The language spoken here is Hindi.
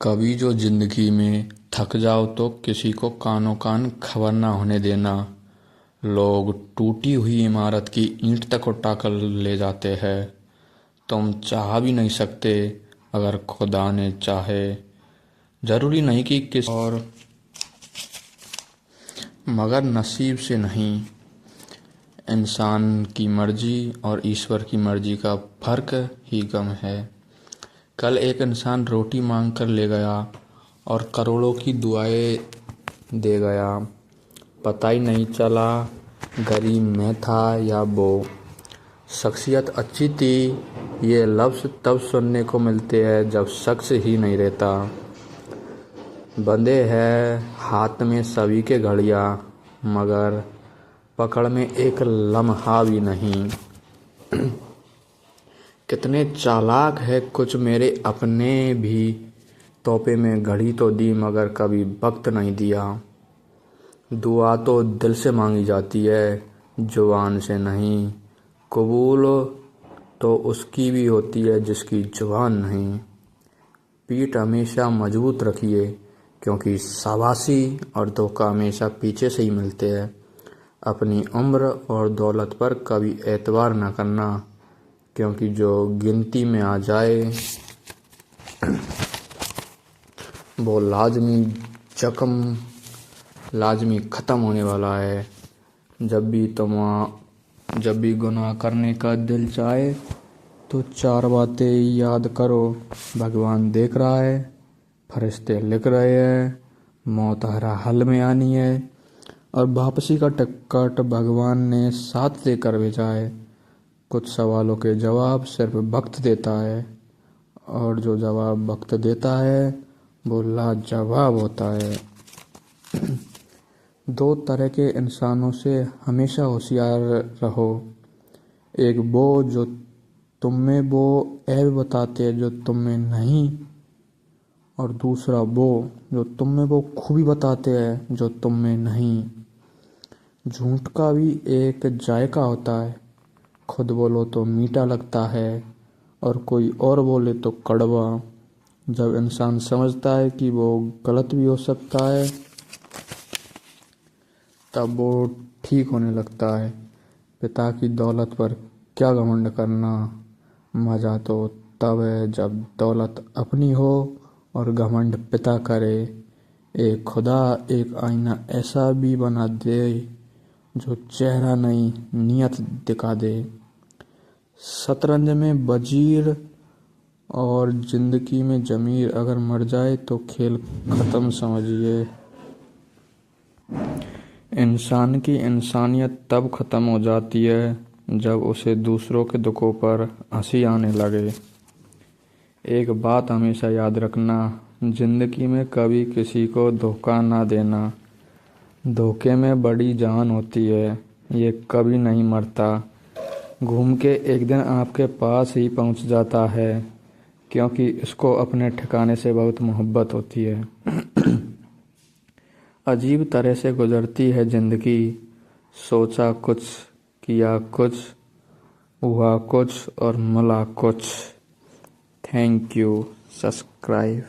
कभी जो जिंदगी में थक जाओ तो किसी को कानो कान खबर ना होने देना। लोग टूटी हुई इमारत की ईंट तक उठा कर ले जाते हैं। तुम चाह भी नहीं सकते अगर खुदा ने चाहे। जरूरी नहीं कि किस और, मगर नसीब से नहीं। इंसान की मर्जी और ईश्वर की मर्जी का फर्क ही कम है। कल एक इंसान रोटी मांग कर ले गया और करोड़ों की दुआएं दे गया। पता ही नहीं चला गरीब मैं था या वो। शख्सियत अच्छी थी, ये लफ्ज़ तब सुनने को मिलते हैं जब शख्स ही नहीं रहता। बंधे हैं हाथ में सभी के घड़ियाँ, मगर पकड़ में एक लम्हा भी नहीं। कितने चालाक है कुछ मेरे अपने भी। तोहफे में घड़ी तो दी मगर कभी वक्त नहीं दिया। दुआ तो दिल से मांगी जाती है, जुबान से नहीं। कबूल तो उसकी भी होती है जिसकी जुबान नहीं। पीठ हमेशा मजबूत रखिए, क्योंकि शाबाशी और धोखा हमेशा पीछे से ही मिलते हैं। अपनी उम्र और दौलत पर कभी एतबार न करना, क्योंकि जो गिनती में आ जाए वो लाजमी ख़त्म होने वाला है। जब भी गुनाह करने का दिल चाहे तो 4 बातें याद करो। भगवान देख रहा है, फरिश्ते लिख रहे हैं, मौत हर हाल में आनी है, और वापसी का टिकट भगवान ने साथ लेकर भेजा है। कुछ सवालों के जवाब सिर्फ वक्त देता है, और जो जवाब वक्त देता है वो लाजवाब होता है। 2 तरह के इंसानों से हमेशा होशियार रहो। एक वो जो तुम में वो ऐब बताते हैं जो तुम में नहीं, और दूसरा वो जो तुम में वो खूबी बताते हैं जो तुम में नहीं। झूठ का भी एक जायका होता है। खुद बोलो तो मीठा लगता है और कोई और बोले तो कड़वा। जब इंसान समझता है कि वो गलत भी हो सकता है, तब वो ठीक होने लगता है। पिता की दौलत पर क्या घमंड करना, मज़ा तो तब है जब दौलत अपनी हो और घमंड पिता करे। एक खुदा एक आईना ऐसा भी बना दे जो चेहरा नहीं नियत दिखा दे। शतरंज में वजीर और जिंदगी में जमीर अगर मर जाए तो खेल खत्म समझिए। इंसान की इंसानियत तब खत्म हो जाती है जब उसे दूसरों के दुखों पर हंसी आने लगे। एक बात हमेशा याद रखना, जिंदगी में कभी किसी को धोखा ना देना। धोखे में बड़ी जान होती है, ये कभी नहीं मरता। घूम के एक दिन आपके पास ही पहुंच जाता है, क्योंकि इसको अपने ठिकाने से बहुत मोहब्बत होती है। अजीब तरह से गुजरती है जिंदगी। सोचा कुछ, किया कुछ, हुआ कुछ और मिला कुछ। Thank you. सब्सक्राइब।